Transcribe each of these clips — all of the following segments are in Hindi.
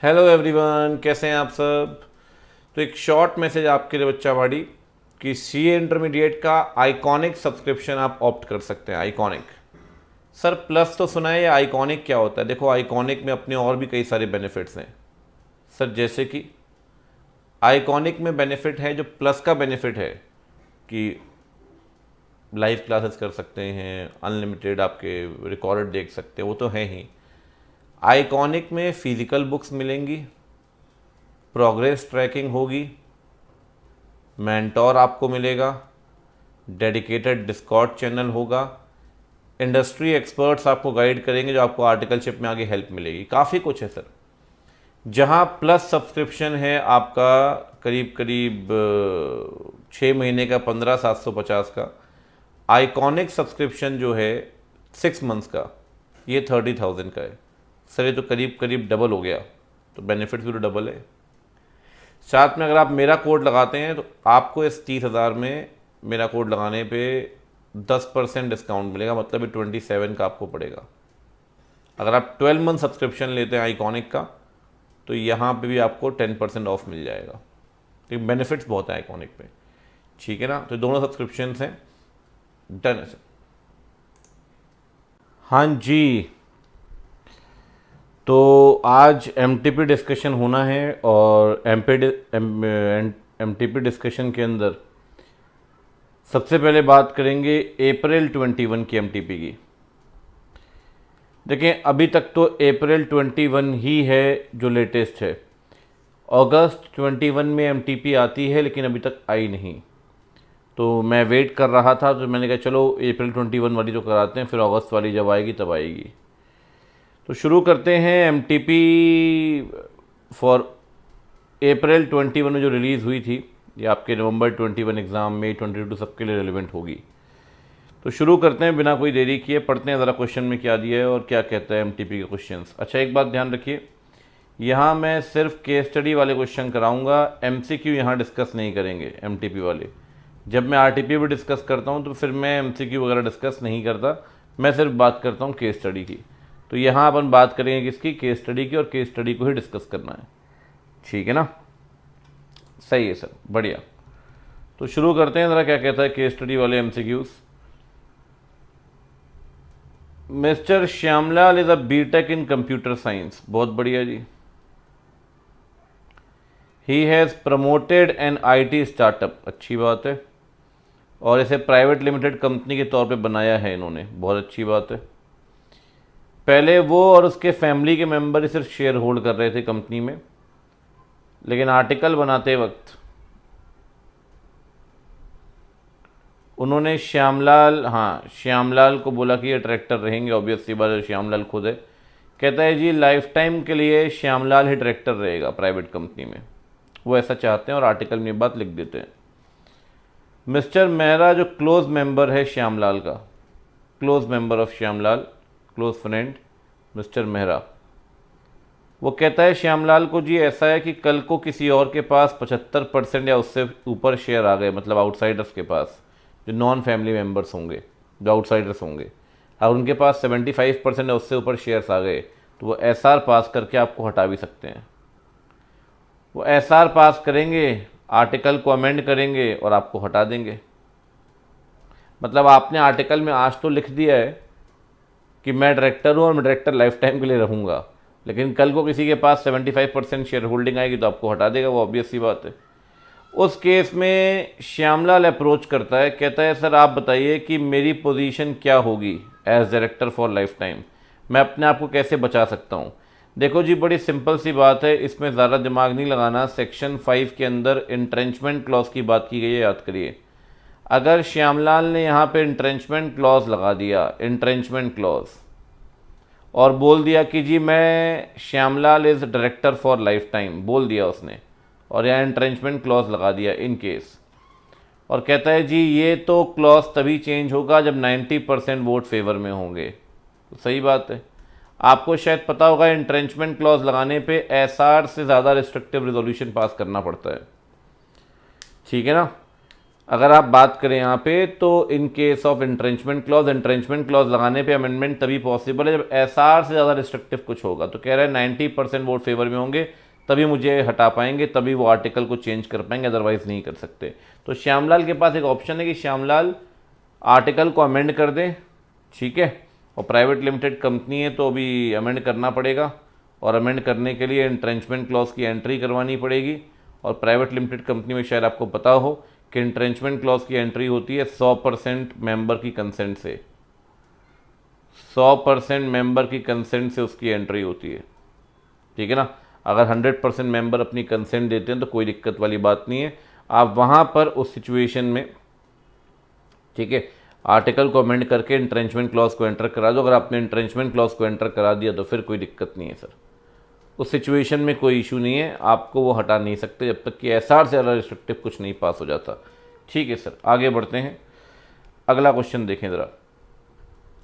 हेलो एवरीवन, कैसे हैं आप सब। तो एक शॉर्ट मैसेज आपके लिए बच्चावाड़ी कि सीए इंटरमीडिएट का आइकॉनिक सब्सक्रिप्शन आप ऑप्ट कर सकते हैं। आइकॉनिक सर, प्लस तो सुना है, ये आइकॉनिक क्या होता है। देखो, आइकॉनिक में अपने और भी कई सारे बेनिफिट्स हैं सर। जैसे कि आइकॉनिक में बेनिफिट है, जो प्लस का बेनिफिट है कि लाइव क्लासेस कर सकते हैं, अनलिमिटेड आपके रिकॉर्ड देख सकते हैं, वो तो है ही। आइकॉनिक में फिजिकल बुक्स मिलेंगी, प्रोग्रेस ट्रैकिंग होगी, मेंटोर आपको मिलेगा, डेडिकेटेड डिस्कॉर्ड चैनल होगा, इंडस्ट्री एक्सपर्ट्स आपको गाइड करेंगे, जो आपको आर्टिकलशिप में आगे हेल्प मिलेगी। काफ़ी कुछ है सर। जहाँ प्लस सब्सक्रिप्शन है आपका करीब करीब 6 महीने का 15,750 का। आइकॉनिक सब्सक्रिप्शन जो है 6 मंथ्स का, ये 30,000 का है सर। ये तो करीब करीब डबल हो गया, तो बेनिफिट्स भी तो डबल है। साथ में अगर आप मेरा कोड लगाते हैं तो आपको इस 30,000 में मेरा कोड लगाने पे 10% डिस्काउंट मिलेगा, मतलब ये 27 का आपको पड़ेगा। अगर आप 12 मंथ सब्सक्रिप्शन लेते हैं आइकॉनिक का, तो यहाँ पे भी आपको 10% ऑफ मिल जाएगा। तो बेनिफिट्स बहुत है आइकॉनिक पे, ठीक है ना। तो दोनों सब्सक्रिप्शन हैं, डन है सर। हाँ जी, तो आज एमटीपी डिस्कशन होना है, और एमटीपी डिस्कशन के अंदर सबसे पहले बात करेंगे अप्रैल 21 की एमटीपी की। देखें, अभी तक तो अप्रैल 21 ही है जो लेटेस्ट है। अगस्त 21 में एमटीपी आती है, लेकिन अभी तक आई नहीं। तो मैं वेट कर रहा था, तो मैंने कहा चलो अप्रैल 21 वाली तो कराते हैं, फिर अगस्त वाली जब आएगी तब आएगी। तो शुरू करते हैं एमटीपी फॉर अप्रैल 21 में जो रिलीज़ हुई थी। ये आपके नवंबर 21 एग्ज़ाम, मई 22 सबके लिए रिलेवेंट होगी। तो शुरू करते हैं बिना कोई देरी किए, पढ़ते हैं ज़रा क्वेश्चन में क्या दिया है और क्या कहता है एमटीपी के क्वेश्चंस। अच्छा, एक बात ध्यान रखिए, यहाँ मैं सिर्फ केस स्टडी वाले क्वेश्चन कराऊंगा, एमसीक्यू यहाँ डिस्कस नहीं करेंगे एमटीपी वाले। जब मैं आरटीपी भी डिस्कस करता हूँ तो फिर मैं एमसीक्यू वगैरह डिस्कस नहीं करता, मैं सिर्फ बात करता हूँ केस स्टडी की। तो यहाँ अपन बात करेंगे किसकी, केस स्टडी की, और केस स्टडी को ही डिस्कस करना है, ठीक है ना। सही है सर, बढ़िया। तो शुरू करते हैं, ज़रा क्या कहता है केस स्टडी वाले MCQs. Mister Shyamlal is a BTech in computer science, बहुत बढ़िया जी। He has promoted an IT startup, अच्छी बात है, और इसे प्राइवेट लिमिटेड कंपनी के तौर पे बनाया है इन्होंने, बहुत अच्छी बात है। पहले वो और उसके फैमिली के मेंबर ही सिर्फ शेयर होल्ड कर रहे थे कंपनी में, लेकिन आर्टिकल बनाते वक्त उन्होंने श्यामलाल को बोला कि ये डायरेक्टर रहेंगे। ऑब्वियस सी बात है, श्यामलाल खुद है। कहता है जी लाइफ टाइम के लिए श्यामलाल ही डायरेक्टर रहेगा प्राइवेट कंपनी में, वो ऐसा चाहते हैं और आर्टिकल में ये बात लिख देते हैं। मिस्टर मेहरा जो क्लोज मेंबर है श्यामलाल का, close member of Shyamlal, close friend mister Mehra, वो कहता है श्यामलाल को जी ऐसा है कि कल को किसी और के पास 75% या उससे ऊपर शेयर आ गए, मतलब आउटसाइडर्स के पास, जो नॉन फैमिली मेम्बर्स होंगे, जो आउटसाइडर्स होंगे, अगर उनके पास 75% या उससे ऊपर शेयर्स आ गए, तो वो एसआर पास करके आपको हटा भी सकते हैं। वो एसआर पास करेंगे, आर्टिकल को अमेंड करेंगे और आपको हटा देंगे। मतलब आपने आर्टिकल में आज तो लिख दिया है कि मैं डायरेक्टर हूँ और मैं डायरेक्टर लाइफ टाइम के लिए रहूँगा, लेकिन कल को किसी के पास 75% शेयर होल्डिंग आएगी तो आपको हटा देगा, वो ऑब्वियस सी बात है। उस केस में श्यामलाल अप्रोच करता है, कहता है सर आप बताइए कि मेरी पोजीशन क्या होगी as director for lifetime, मैं अपने आप को कैसे बचा सकता हूँ। देखो जी, बड़ी सिंपल सी बात है, इसमें ज़्यादा दिमाग नहीं लगाना। सेक्शन 5 के अंदर इंट्रेंचमेंट क्लॉज की बात की गई है, याद करिए। अगर श्यामलाल ने यहाँ पे इंट्रेंचमेंट क्लॉज लगा दिया, इंट्रेंचमेंट क्लॉज, और बोल दिया कि जी मैं Shyamlal is director for life time, बोल दिया उसने, और यहाँ इंट्रेंचमेंट क्लॉज लगा दिया इन केस, और कहता है जी ये तो क्लॉज तभी चेंज होगा जब 90% वोट फेवर में होंगे, तो सही बात है। आपको शायद पता होगा इंट्रेंचमेंट क्लॉज लगाने पे एसआर से ज़्यादा रिस्ट्रिक्टिव रिजोल्यूशन पास करना पड़ता है, ठीक है ना। अगर आप बात करें यहाँ पे तो इन केस ऑफ इंट्रेंचमेंट क्लॉज लगाने पे अमेंडमेंट तभी पॉसिबल है जब एसआर से ज़्यादा रिस्ट्रिक्टिव कुछ होगा। तो कह रहे हैं 90% वोट फेवर में होंगे तभी मुझे हटा पाएंगे, तभी वो आर्टिकल को चेंज कर पाएंगे, अदरवाइज नहीं कर सकते। तो श्यामलाल के पास एक ऑप्शन है कि श्यामलाल आर्टिकल को अमेंड कर दें, ठीक है, और प्राइवेट लिमिटेड कंपनी है तो अभी अमेंड करना पड़ेगा, और अमेंड करने के लिए इंट्रेंचमेंट क्लॉज की एंट्री करवानी पड़ेगी। और प्राइवेट लिमिटेड कंपनी में शायद आपको पता हो कि इंट्रेंचमेंट क्लॉज की एंट्री होती है 100% मेंबर की कंसेंट से, 100% मेंबर की कंसेंट से उसकी एंट्री होती है, ठीक है ना। अगर 100% मेंबर अपनी कंसेंट देते हैं तो कोई दिक्कत वाली बात नहीं है। आप वहाँ पर उस सिचुएशन में, ठीक है, आर्टिकल को अमेंड करके इंट्रेंचमेंट क्लॉज को एंटर करा दो। अगर आपने इंट्रेंचमेंट क्लॉज को एंटर करा दिया तो फिर कोई दिक्कत नहीं है सर, उस सिचुएशन में कोई इशू नहीं है, आपको वो हटा नहीं सकते जब तक कि एसआर से ज़्यादा रिस्ट्रिक्टिव कुछ नहीं पास हो जाता। ठीक है सर, आगे बढ़ते हैं। अगला क्वेश्चन देखें ज़रा।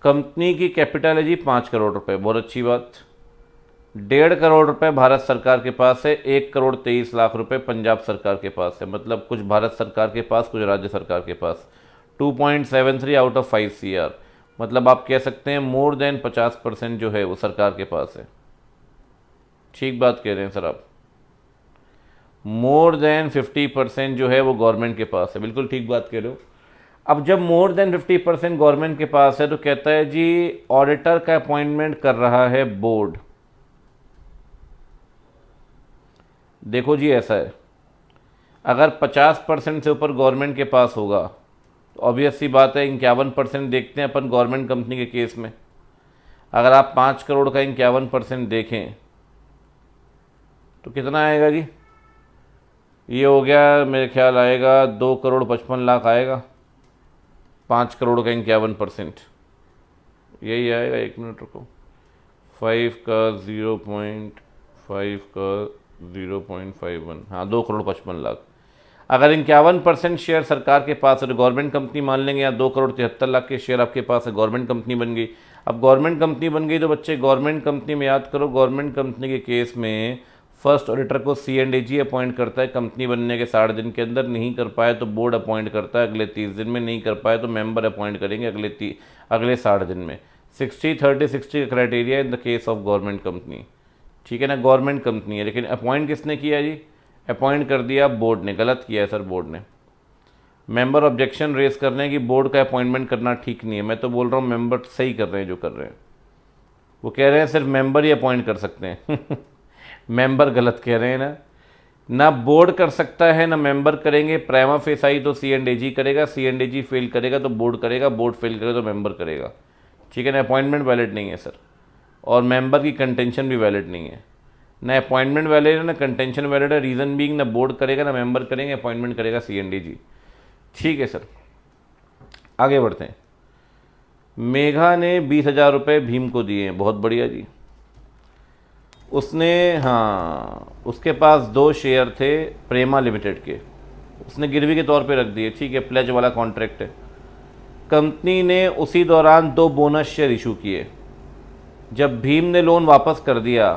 कंपनी की कैपिटल है जी 5 करोड़ रुपए, बहुत अच्छी बात। 1.5 करोड़ रुपए भारत सरकार के पास है, 1 करोड़ 23 लाख रुपए पंजाब सरकार के पास है, मतलब कुछ भारत सरकार के पास, कुछ राज्य सरकार के पास। 2.73 आउट ऑफ 5 CR, मतलब आप कह सकते हैं मोर देन 50% जो है वो सरकार के पास है। ठीक बात कह रहे हैं सर आप, मोर देन 50% जो है वो गवर्नमेंट के पास है, बिल्कुल ठीक बात कह रहे हो। अब जब मोर देन 50% गवर्नमेंट के पास है तो कहता है जी ऑडिटर का अपॉइंटमेंट कर रहा है बोर्ड। देखो जी ऐसा है, अगर 50% से ऊपर गवर्नमेंट के पास होगा तो ऑब्वियस सी बात है 51% देखते हैं अपन गवर्नमेंट कंपनी के केस में। अगर आप 5 करोड़ का 51% देखें तो कितना आएगा जी, ये हो गया मेरे ख्याल आएगा 2 करोड़ 55 लाख आएगा। 5 करोड़ का 51% यही आएगा, 1 मिनट रुको, 5 का 0.5 का 0.51, हाँ 2 करोड़ 55 लाख। अगर 51% शेयर सरकार के पास है तो गवर्नमेंट कंपनी मान लेंगे, या 2 करोड़ 73 लाख के शेयर आपके पास है, गवर्नमेंट कंपनी बन गई। अब गवर्नमेंट कंपनी बन गई तो बच्चे गवर्नमेंट कंपनी में याद करो, गवर्नमेंट कंपनी के केस में फर्स्ट ऑडिटर को C&AG अपॉइंट करता है कंपनी बनने के 60 दिन के अंदर, नहीं कर पाए तो बोर्ड अपॉइंट करता है अगले 30 दिन में, नहीं कर पाए तो मेंबर अपॉइंट करेंगे अगले 60 दिन में। 60-30-60 का criteria in the case of government company, ठीक है ना। गवर्नमेंट कंपनी है लेकिन अपॉइंट किसने किया जी, अपॉइंट कर दिया बोर्ड ने। गलत किया है सर बोर्ड ने। मेंबर ऑब्जेक्शन रेज कर रहे हैं कि बोर्ड का अपॉइंटमेंट करना ठीक नहीं है। मैं तो बोल रहा हूँ मेंबर सही कर रहे हैं जो कर रहे हैं, वो कह रहे हैं सिर्फ मेंबर ही अपॉइंट कर सकते हैं मेंबर गलत कह रहे हैं ना बोर्ड कर सकता है ना मेंबर करेंगे। प्राइमा फेसाई तो C&AG करेगा, C&AG फेल करेगा तो बोर्ड करेगा, बोर्ड फेल करेगा तो मेंबर करेगा, ठीक है ना। अपॉइंटमेंट वैलिड नहीं है सर, और मेंबर की कंटेंशन भी वैलिड नहीं है, ना अपॉइंटमेंट वैलिड है ना कंटेंशन वैलिड है। रीज़न बीइंग ना बोर्ड करेगा ना मेंबर करेंगे, अपॉइंटमेंट करेगा C&AG, ठीक है सर। आगे बढ़ते हैं। मेघा ने 20,000 रुपये भीम को दिए हैं, बहुत बढ़िया जी। उसने, हाँ, उसके पास 2 शेयर थे प्रेमा लिमिटेड के, उसने गिरवी के तौर पे रख दिए, ठीक है, प्लेज वाला कॉन्ट्रैक्ट है। कंपनी ने उसी दौरान 2 बोनस शेयर इशू किए। जब भीम ने लोन वापस कर दिया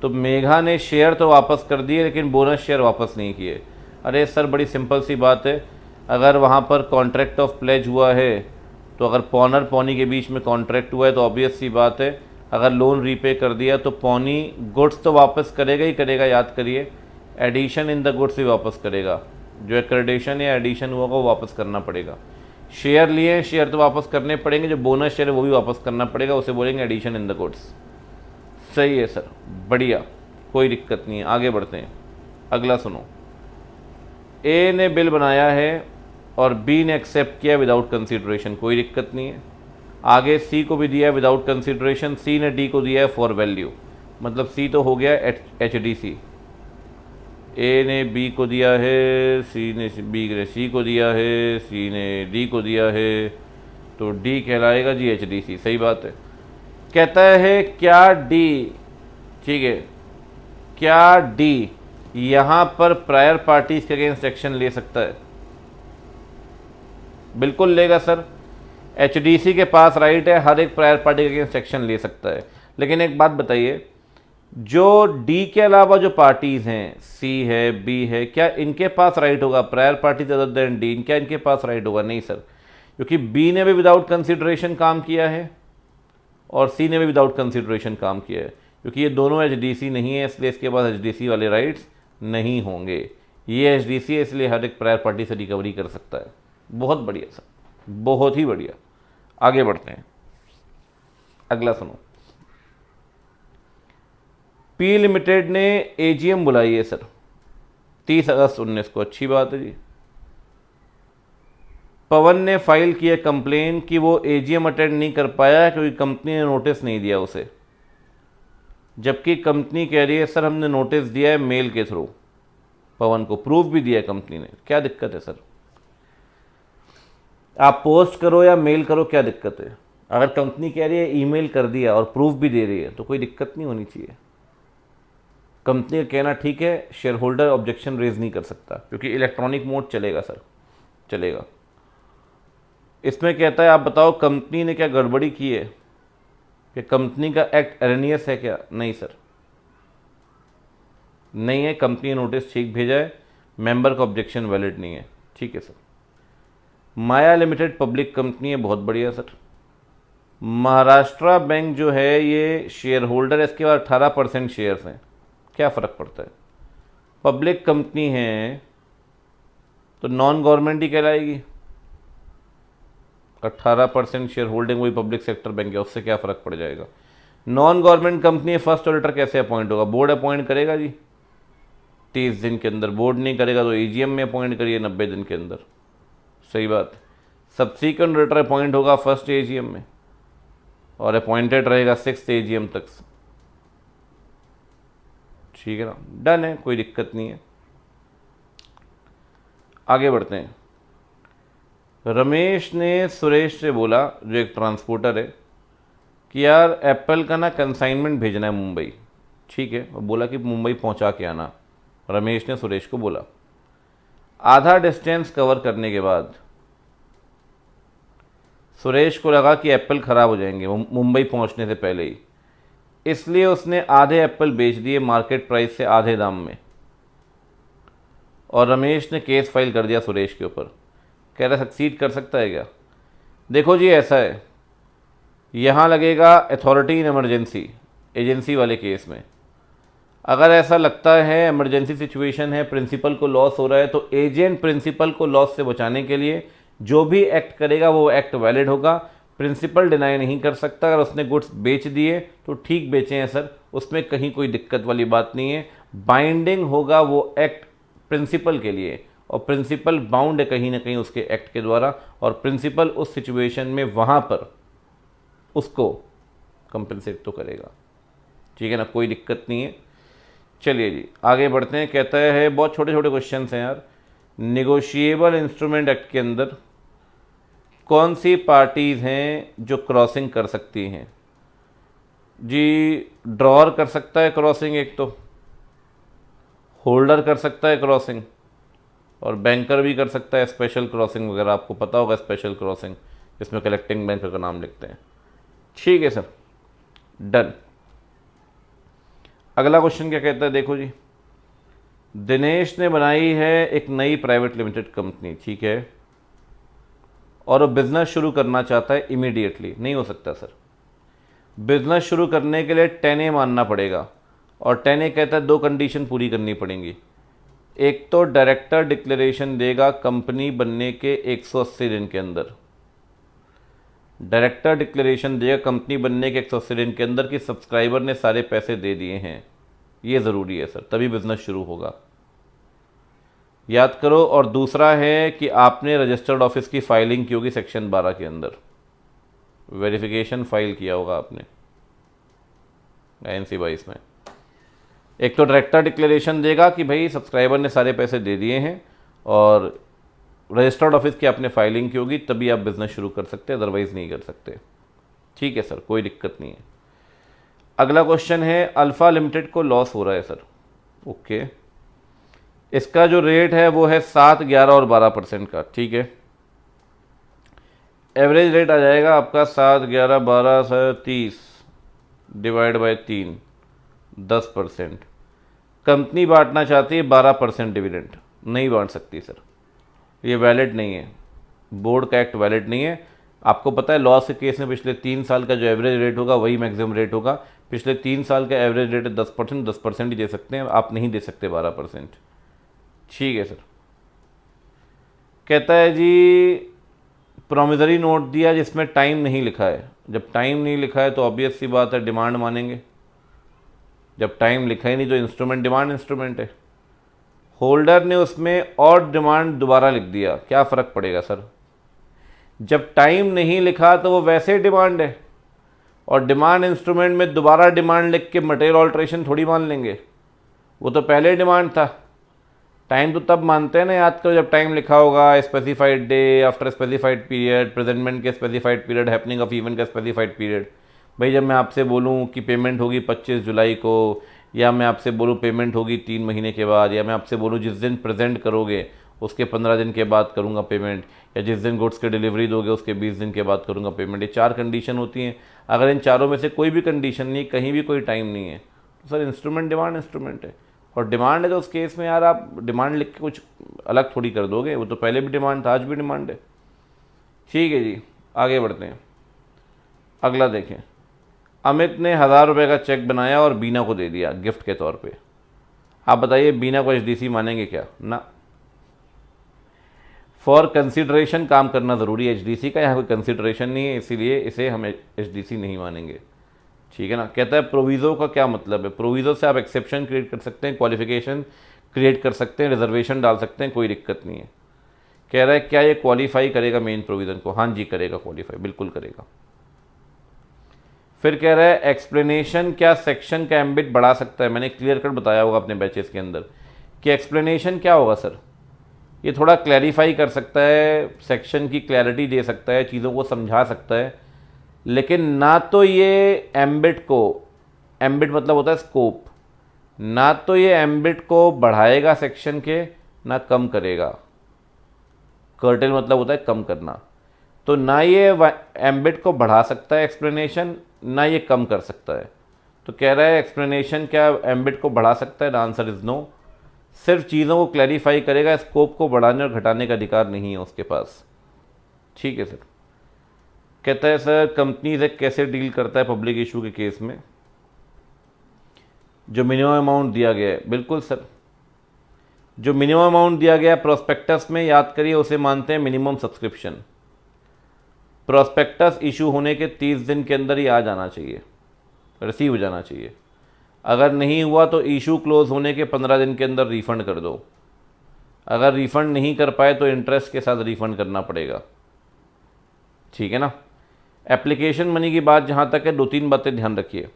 तो मेघा ने शेयर तो वापस कर दिए लेकिन बोनस शेयर वापस नहीं किए। अरे सर बड़ी सिंपल सी बात है, अगर वहाँ पर कॉन्ट्रैक्ट ऑफ प्लेज हुआ है तो अगर पॉनर पौनी के बीच में कॉन्ट्रैक्ट हुआ है तो ऑब्वियस सी बात है अगर लोन रीपे कर दिया तो पौनी गुड्स तो वापस करेगा ही करेगा, याद करिए, एडिशन इन द गुड्स भी वापस करेगा। जो एक्रेडिशन या एडिशन हुआ वो वापस करना पड़ेगा। शेयर लिए, शेयर तो वापस करने पड़ेंगे, जो बोनस शेयर है वो भी वापस करना पड़ेगा, उसे बोलेंगे एडिशन इन द गुड्स। सही है सर, बढ़िया, कोई दिक्कत नहीं है। आगे बढ़ते हैं। अगला सुनो। ए ने बिल बनाया है और बी ने एक्सेप्ट किया विदाउट कंसीडरेशन, कोई दिक्कत नहीं है। आगे सी को भी दिया है विदाउट कंसीडरेशन, सी ने डी को दिया है फॉर वैल्यू, मतलब सी तो हो गया HDC। ए ने बी को दिया है, सी ने बी ने सी को दिया है, सी ने डी को दिया है, तो डी कहलाएगा जी HDC। सही बात है। कहता है क्या डी, ठीक है, क्या डी यहाँ पर प्रायर पार्टीज के अगेंस्ट एक्शन ले सकता है? बिल्कुल लेगा सर। HDC के पास राइट है, हर एक प्रायर पार्टी के अगेंस्ट एक्शन ले सकता है। लेकिन एक बात बताइए, जो डी के अलावा जो पार्टीज हैं, सी है, बी है, क्या इनके पास राइट होगा? Prior parties other than D, क्या इनके पास राइट होगा? नहीं सर, क्योंकि बी ने भी विदाउट कंसिडरेशन काम किया है और सी ने भी विदाउट कंसिडरेशन काम किया है। क्योंकि ये दोनों एचडीसी नहीं है, इसलिए इसके पास एचडीसी वाले राइट्स नहीं होंगे। ये एचडीसी है, इसलिए हर एक प्रायर पार्टी से रिकवरी कर सकता है। बहुत बढ़िया सर, बहुत ही बढ़िया। आगे बढ़ते हैं, अगला सुनो। पी लिमिटेड ने एजीएम बुलाई है सर 30 अगस्त 19 को। अच्छी बात है जी। पवन ने फाइल किया कंप्लेन कि वो एजीएम अटेंड नहीं कर पाया क्योंकि कंपनी ने नोटिस नहीं दिया उसे, जबकि कंपनी कह रही है सर हमने नोटिस दिया है मेल के थ्रू। पवन को प्रूफ भी दिया है कंपनी ने। क्या दिक्कत है सर? आप पोस्ट करो या मेल करो, क्या दिक्कत है? अगर कंपनी कह रही है ईमेल कर दिया और प्रूफ भी दे रही है तो कोई दिक्कत नहीं होनी चाहिए। कंपनी का कहना ठीक है, शेयर होल्डर ऑब्जेक्शन रेज नहीं कर सकता क्योंकि इलेक्ट्रॉनिक मोड चलेगा सर, चलेगा। इसमें कहता है आप बताओ कंपनी ने क्या गड़बड़ी की है, कि कंपनी का एक्ट एरनियस है क्या? नहीं सर, नहीं है। कंपनी ने नोटिस ठीक भेजा है, मेंबर का ऑब्जेक्शन वैलिड नहीं है। ठीक है सर। माया लिमिटेड पब्लिक कंपनी है, बहुत बढ़िया सर। महाराष्ट्र बैंक जो है ये शेयर होल्डर है, इसके बाद 18% शेयर्स हैं, क्या फ़र्क पड़ता है? पब्लिक कंपनी है तो नॉन गवर्नमेंट ही कहलाएगी। 18% शेयर होल्डिंग वही पब्लिक सेक्टर बैंक है, उससे क्या फ़र्क पड़ जाएगा? Non government company first auditor कैसे अपॉइंट होगा? बोर्ड अपॉइंट करेगा जी 30 दिन के अंदर। बोर्ड नहीं करेगा तो ईजीएम में अपॉइंट करिए 90 दिन के अंदर। सही बात। सब्सीक्वेंट ऑडिटर अपॉइंट होगा फर्स्ट एजीएम में और अपॉइंटेड रहेगा 6th एजीएम तक। ठीक है ना, डन है, कोई दिक्कत नहीं है। आगे बढ़ते हैं। रमेश ने सुरेश से बोला, जो एक ट्रांसपोर्टर है, कि यार एप्पल का ना कंसाइनमेंट भेजना है मुंबई। ठीक है, और बोला कि मुंबई पहुंचा के आना। रमेश ने सुरेश को बोला। आधा डिस्टेंस कवर करने के बाद सुरेश को लगा कि एप्पल ख़राब हो जाएंगे मुंबई पहुंचने से पहले ही, इसलिए उसने आधे एप्पल बेच दिए मार्केट प्राइस से आधे दाम में, और रमेश ने केस फाइल कर दिया सुरेश के ऊपर। कह रहा सक्सीड कर सकता है क्या? देखो जी, ऐसा है, यहाँ लगेगा अथॉरिटी इन इमरजेंसी, एजेंसी वाले केस में। अगर ऐसा लगता है इमरजेंसी सिचुएशन है, प्रिंसिपल को लॉस हो रहा है, तो एजेंट प्रिंसिपल को लॉस से बचाने के लिए जो भी एक्ट करेगा वो एक्ट वैलिड होगा। प्रिंसिपल डिनाई नहीं कर सकता। अगर उसने गुड्स बेच दिए तो ठीक बेचे हैं सर, उसमें कहीं कोई दिक्कत वाली बात नहीं है। बाइंडिंग होगा वो एक्ट प्रिंसिपल के लिए, और प्रिंसिपल बाउंड है कहीं ना कहीं उसके एक्ट के द्वारा, और प्रिंसिपल उस सिचुएशन में वहाँ पर उसको कंपनसेट तो करेगा। ठीक है ना, कोई दिक्कत नहीं है। चलिए जी आगे बढ़ते हैं। कहता है बहुत छोटे छोटे क्वेश्चन हैं यार। निगोशिएबल इंस्ट्रूमेंट एक्ट के अंदर कौन सी पार्टीज़ हैं जो क्रॉसिंग कर सकती हैं? जी, ड्रॉअर कर सकता है क्रॉसिंग, एक तो होल्डर कर सकता है क्रॉसिंग, और बैंकर भी कर सकता है स्पेशल क्रॉसिंग वगैरह। आपको पता होगा स्पेशल क्रॉसिंग, जिसमें कलेक्टिंग बैंक का नाम लिखते हैं। ठीक है सर, डन। अगला क्वेश्चन क्या कहता है, देखो जी। दिनेश ने बनाई है एक नई प्राइवेट लिमिटेड कंपनी, ठीक है, और वो बिज़नेस शुरू करना चाहता है इमीडिएटली। नहीं हो सकता सर, बिज़नेस शुरू करने के लिए 10A मानना पड़ेगा, और 10A कहता है 2 कंडीशन पूरी करनी पड़ेंगी। एक तो डायरेक्टर डिक्लेरेशन देगा कंपनी बनने के 180 दिन के अंदर। डायरेक्टर डिक्लेरेशन देगा कंपनी बनने के 180 दिन के अंदर कि सब्सक्राइबर ने सारे पैसे दे दिए हैं। ये ज़रूरी है सर, तभी बिज़नेस शुरू होगा, याद करो। और दूसरा है कि आपने रजिस्टर्ड ऑफिस की फाइलिंग की होगी सेक्शन 12 के अंदर, वेरिफिकेशन फाइल किया होगा आपने INC 22 में। एक तो डायरेक्टर डिक्लेरेशन देगा कि भाई सब्सक्राइबर ने सारे पैसे दे दिए हैं, और रजिस्टर्ड ऑफिस की आपने फाइलिंग की होगी, तभी आप बिज़नेस शुरू कर सकते हैं, अदरवाइज़ नहीं कर सकते। ठीक है सर, कोई दिक्कत नहीं है। अगला क्वेश्चन है, अल्फ़ा लिमिटेड को लॉस हो रहा है सर। ओके, इसका जो रेट है वो है 7, 11 और 12% का। ठीक है, एवरेज रेट आ जाएगा आपका 7, 11, 12 30 डिवाइड बाय 3, 10%। कंपनी बांटना चाहती है 12% डिविडेंड, नहीं बांट सकती सर, ये वैलिड नहीं है, बोर्ड का एक्ट वैलिड नहीं है। आपको पता है लॉस के केस में पिछले 3 साल का जो एवरेज रेट होगा वही मैक्सिमम रेट होगा। पिछले 3 साल का एवरेज रेट है 10%, 10% ही दे सकते हैं, आप नहीं दे सकते 12%। ठीक है सर। कहता है जी प्रोमिसरी नोट दिया जिसमें टाइम नहीं लिखा है। जब टाइम नहीं लिखा है तो ऑब्वियस सी बात है डिमांड मानेंगे, जब टाइम लिखा ही नहीं तो इंस्ट्रूमेंट डिमांड इंस्ट्रूमेंट है। होल्डर ने उसमें और डिमांड दोबारा लिख दिया, क्या फ़र्क पड़ेगा सर? जब टाइम नहीं लिखा तो वो वैसे ही डिमांड है, और डिमांड इंस्ट्रूमेंट में दोबारा डिमांड लिख के मटेरियल ऑल्ट्रेशन थोड़ी मान लेंगे, वो तो पहले डिमांड था। टाइम तो तब मानते हैं ना, याद करो, जब टाइम लिखा होगा specified day after specified period, presentment के specified period, happening of event का स्पेसिफाइड पीरियड। भाई जब मैं आपसे बोलूँ कि पेमेंट होगी 25 जुलाई को, या मैं आपसे बोलूँ पेमेंट होगी 3 महीने के बाद, या मैं आपसे बोलूँ जिस दिन प्रेजेंट करोगे उसके 15 दिन के बाद करूँगा पेमेंट, या जिस दिन गुड्स की डिलीवरी दोगे उसके 20 दिन के बाद करूँगा पेमेंट, ये 4 कंडीशन होती हैं। अगर इन चारों में से कोई भी कंडीशन नहीं, कहीं भी कोई टाइम नहीं है, तो सर इंस्ट्रूमेंट डिमांड इंस्ट्रूमेंट है। और डिमांड है तो उस केस में यार आप डिमांड लिख के कुछ अलग थोड़ी कर दोगे, वो तो पहले भी डिमांड था, आज भी डिमांड है। ठीक है जी, आगे बढ़ते हैं। अगला देखें, अमित ने 1000 रुपये का चेक बनाया और बीना को दे दिया गिफ्ट के तौर पे। आप बताइए बीना को एचडीसी मानेंगे क्या? ना। फॉर कंसिडरेशन काम करना ज़रूरी है एचडीसी का, यहाँ कोई कंसिडरेशन नहीं है, इसीलिए इसे हम एचडीसी नहीं मानेंगे। ठीक है ना। कहता है प्रोविज़ो का क्या मतलब है? प्रोविज़ो से आप एक्सेप्शन क्रिएट कर सकते हैं, क्वालिफिकेशन क्रिएट कर सकते हैं, रिजर्वेशन डाल सकते हैं, कोई दिक्कत नहीं है। कह रहा है क्या ये क्वालिफाई करेगा मेन प्रोविज़न को? हाँ जी करेगा, क्वालिफाई बिल्कुल करेगा। फिर कह रहा है एक्सप्लेनेशन क्या सेक्शन का एम्बिट बढ़ा सकता है? मैंने क्लियर कट बताया होगा अपने बैचेस के अंदर कि एक्सप्लेनेशन क्या होगा सर, ये थोड़ा क्लैरिफाई कर सकता है, सेक्शन की क्लैरिटी दे सकता है, चीज़ों को समझा सकता है, लेकिन ना तो ये एम्बिट को, एम्बिट मतलब होता है स्कोप, ना तो ये एम्बिट को बढ़ाएगा सेक्शन के, ना कम करेगा। कर्टेल मतलब होता है कम करना, तो ना ये एम्बिट को बढ़ा सकता है एक्सप्लेनेशन, ना ये कम कर सकता है। तो कह रहा है एक्सप्लेनेशन क्या एम्बिट को बढ़ा सकता है? The answer is no. सिर्फ चीज़ों को क्लैरिफाई करेगा, स्कोप को बढ़ाने और घटाने का अधिकार नहीं है उसके पास। ठीक है सर। कहता है सर कंपनी से कैसे डील करता है पब्लिक इशू के केस में? जो मिनिमम अमाउंट दिया गया है, बिल्कुल सर, जो मिनिमम अमाउंट दिया गया प्रोस्पेक्टस में, याद करिए उसे मानते हैं मिनिमम सब्सक्रिप्शन। प्रोस्पेक्टस इशू होने के 30 दिन के अंदर ही आ जाना चाहिए, रिसीव हो जाना चाहिए। अगर नहीं हुआ तो इशू क्लोज होने के 15 दिन के अंदर रिफ़ंड कर दो। अगर रिफ़ंड नहीं कर पाए तो इंटरेस्ट के साथ रिफ़ंड करना पड़ेगा। ठीक है ना। एप्लीकेशन मनी की बात जहाँ तक है, 2-3 बातें ध्यान रखिए।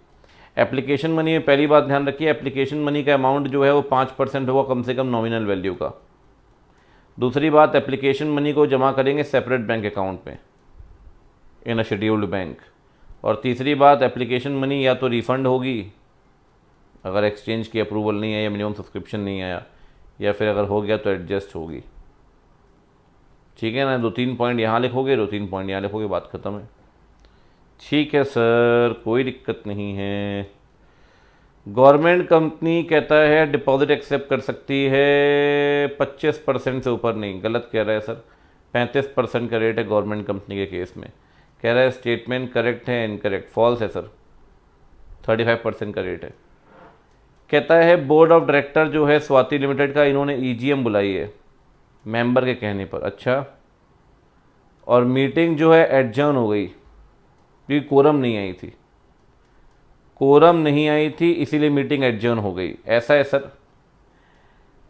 एप्लीकेशन मनी में पहली बात ध्यान रखिए, एप्लीकेशन मनी का अमाउंट जो है वो 5% होगा कम से कम नॉमिनल वैल्यू का। दूसरी बात, एप्लीकेशन मनी को जमा करेंगे सेपरेट बैंक अकाउंट में इन अ शेड्यूल्ड बैंक। और तीसरी बात, एप्लीकेशन मनी या तो रिफ़ंड होगी अगर एक्सचेंज की अप्रूवल नहीं है या मिनिमम सब्सक्रिप्शन नहीं आया, या फिर अगर हो गया तो एडजस्ट होगी। ठीक है ना। 2-3 पॉइंट यहाँ लिखोगे, 2-3 पॉइंट यहाँ लिखोगे, बात ख़त्म है। ठीक है सर, कोई दिक्कत नहीं है। गवर्नमेंट कंपनी कहता है डिपॉजिट एक्सेप्ट कर सकती है 25% से ऊपर नहीं, गलत कह रहा है सर। 35% का रेट है गवर्नमेंट कंपनी के केस में। कह रहा है स्टेटमेंट करेक्ट है, इनकरेक्ट, फॉल्स है सर, 35% का रेट है। कहता है बोर्ड ऑफ डायरेक्टर जो है स्वाति लिमिटेड का, इन्होंने ईजीएम बुलाई है मेंबर के कहने पर। अच्छा, और मीटिंग जो है एडजर्न हो गई क्योंकि कोरम नहीं आई थी, कोरम नहीं आई थी इसीलिए मीटिंग एडजर्न हो गई, ऐसा है सर।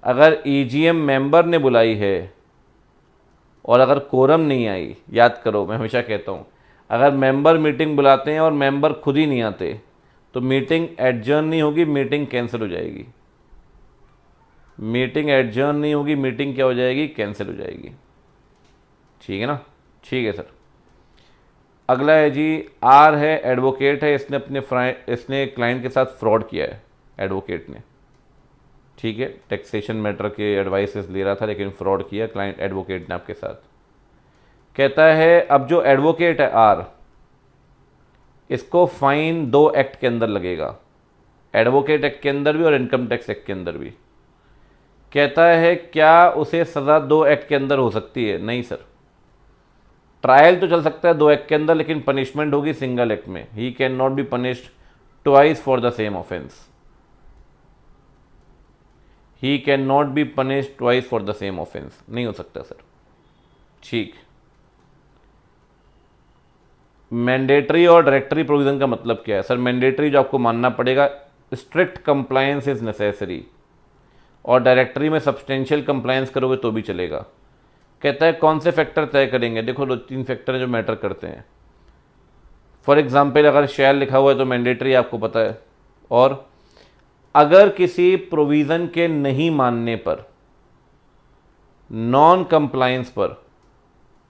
अगर ईजीएम मेंबर ने बुलाई है और अगर कोरम नहीं आई, याद करो मैं हमेशा कहता हूँ, अगर मेंबर मीटिंग बुलाते हैं और मेंबर खुद ही नहीं आते तो मीटिंग एडजर्न नहीं होगी, मीटिंग कैंसिल हो जाएगी। मीटिंग एडजर्न नहीं होगी, मीटिंग क्या हो जाएगी? कैंसिल हो जाएगी। ठीक है ना। ठीक है सर। अगला है जी, आर है, एडवोकेट है, इसने क्लाइंट के साथ फ्रॉड किया है एडवोकेट ने। ठीक है, टैक्सेशन मैटर के एडवाइसेस ले रहा था लेकिन फ्रॉड किया क्लाइंट एडवोकेट ने आपके साथ। कहता है अब जो एडवोकेट है आर, इसको फाइन 2 एक्ट के अंदर लगेगा। एडवोकेट एक्ट के अंदर भी और इनकम टैक्स एक्ट के अंदर भी। कहता है क्या उसे सज़ा 2 एक्ट के अंदर हो सकती है? नहीं सर, ट्रायल तो चल सकता है 2 एक्ट के अंदर, लेकिन पनिशमेंट होगी सिंगल एक्ट में। He can not be punished twice for the same offence. He can not be punished twice for the same offence, नहीं हो सकता सर। ठीक। मैंडेटरी और डायरेक्टरी प्रोविजन का मतलब क्या है सर? मैंडेटरी जो आपको मानना पड़ेगा, स्ट्रिक्ट कंप्लायंस इज नेसेसरी, और डायरेक्टरी में सब्सटेंशियल कंप्लायंस करोगे तो भी चलेगा। कहता है कौन से फैक्टर तय करेंगे? देखो 2-3 फैक्टर हैं जो मैटर करते हैं। फॉर एग्जाम्पल अगर शैल लिखा हुआ है तो मैंडेटरी आपको पता है, और अगर किसी प्रोविज़न के नहीं मानने पर, नॉन कंप्लायंस पर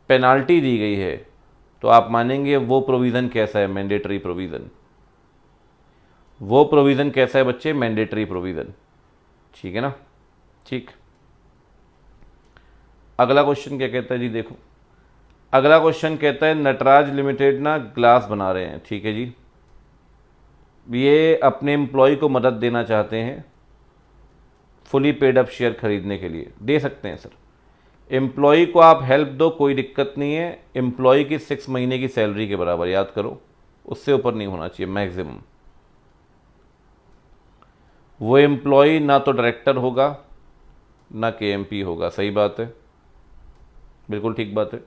पेनाल्टी दी गई है तो आप मानेंगे वो प्रोविज़न कैसा है? Mandatory provision. वो प्रोविज़न कैसा है बच्चे? Mandatory provision. ठीक है ना? ठीक। अगला क्वेश्चन क्या कहता है जी? देखो अगला क्वेश्चन कहता है नटराज लिमिटेड ना ग्लास बना रहे हैं, ठीक है जी। ये अपने एम्प्लॉय को मदद देना चाहते हैं फुली पेड अप शेयर खरीदने के लिए। दे सकते हैं सर, एम्प्लॉय को आप हेल्प दो, कोई दिक्कत नहीं है। एम्प्लॉय की 6 महीने की सैलरी के बराबर, याद करो, उससे ऊपर नहीं होना चाहिए मैक्सिमम। वो एम्प्लॉय ना तो डायरेक्टर होगा ना KMP होगा, सही बात है, बिल्कुल ठीक बात है।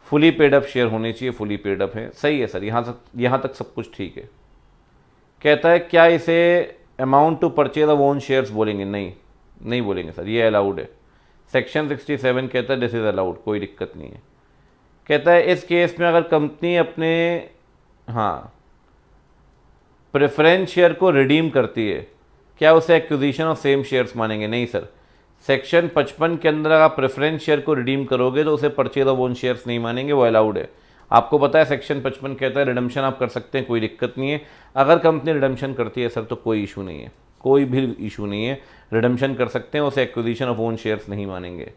फुली पेड अप शेयर होने चाहिए, फुली पेड अप है, सही है सर, यहाँ तक सब कुछ ठीक है। कहता है क्या इसे amount to purchase of own shares बोलेंगे? नहीं बोलेंगे सर, ये अलाउड है। सेक्शन 67 कहता है दिस इज़ अलाउड, कोई दिक्कत नहीं है। कहता है इस केस में अगर कंपनी अपने प्रेफरेंस शेयर को रिडीम करती है, क्या उसे एक्विजिशन ऑफ सेम शेयर्स मानेंगे? नहीं सर, सेक्शन 55 के अंदर आप प्रेफरेंस शेयर को रिडीम करोगे तो उसे परचेज ऑफ ओन शेयर्स नहीं मानेंगे, वो अलाउड है। आपको पता है सेक्शन 55 कहता है रिडम्पशन आप कर सकते हैं, कोई दिक्कत नहीं है। अगर कंपनी रिडम्पशन करती है सर तो कोई इशू नहीं है, कोई भी इशू नहीं है, रिडम्पशन कर सकते हैं, उसे एक्विजिशन ऑफ ओन शेयर्स नहीं मानेंगे।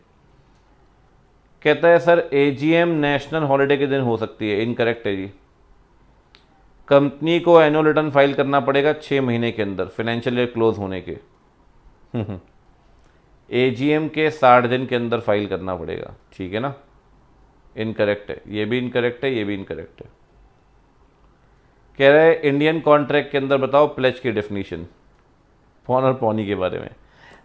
कहता है सर AGM नेशनल हॉलिडे के दिन हो सकती है, इनकरेक्ट है जी। कंपनी को एनुअल रिटर्न फाइल करना पड़ेगा 6 महीने के अंदर, फाइनेंशियल ईयर क्लोज होने के। AGM के 60 दिन के अंदर फाइल करना पड़ेगा, ठीक है ना? इनकरेक्ट है, ये भी इनकरेक्ट है, ये भी इनकरेक्ट है। कह रहे हैं इंडियन कॉन्ट्रैक्ट के अंदर बताओ प्लेज की डेफिनेशन, पॉन और पॉनी के बारे में।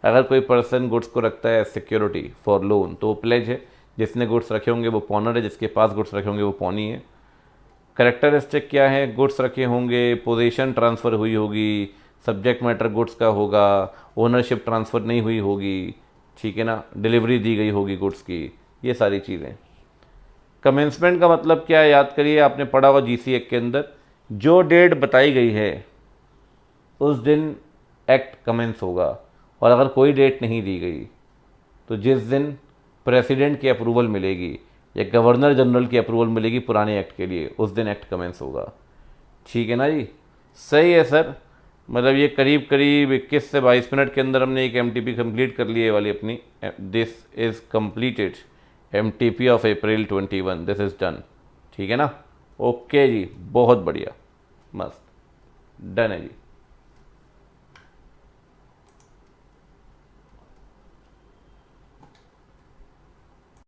अगर कोई पर्सन गुड्स को रखता है सिक्योरिटी फॉर लोन तो वो प्लेज है, जिसने गुड्स रखे होंगे वो पॉनर है, जिसके पास गुड्स रखे होंगे वो पॉनी है। करेक्टरिस्टिक क्या है? गुड्स रखे होंगे, पोजीशन ट्रांसफ़र हुई होगी, सब्जेक्ट मैटर गुड्स का होगा, ओनरशिप ट्रांसफ़र नहीं हुई होगी, ठीक है ना, डिलीवरी दी गई होगी गुड्स की, ये सारी चीज़ें। कमेंसमेंट का मतलब क्या है? याद करिए, आपने पढ़ा होगा GC एक्ट के अंदर, जो डेट बताई गई है उस दिन एक्ट कमेंस होगा, और अगर कोई डेट नहीं दी गई तो जिस दिन प्रेसिडेंट की अप्रूवल मिलेगी या गवर्नर जनरल की अप्रूवल मिलेगी पुराने एक्ट के लिए, उस दिन एक्ट कमेंस होगा। ठीक है ना जी? सही है सर, मतलब ये करीब करीब 21 से 22 मिनट के अंदर हमने एक MTP कंप्लीट कर लिए वाली अपनी। This is completed MTP of April 21, this is done. ठीक है ना? ओके जी, बहुत बढ़िया, मस्त, डन है जी।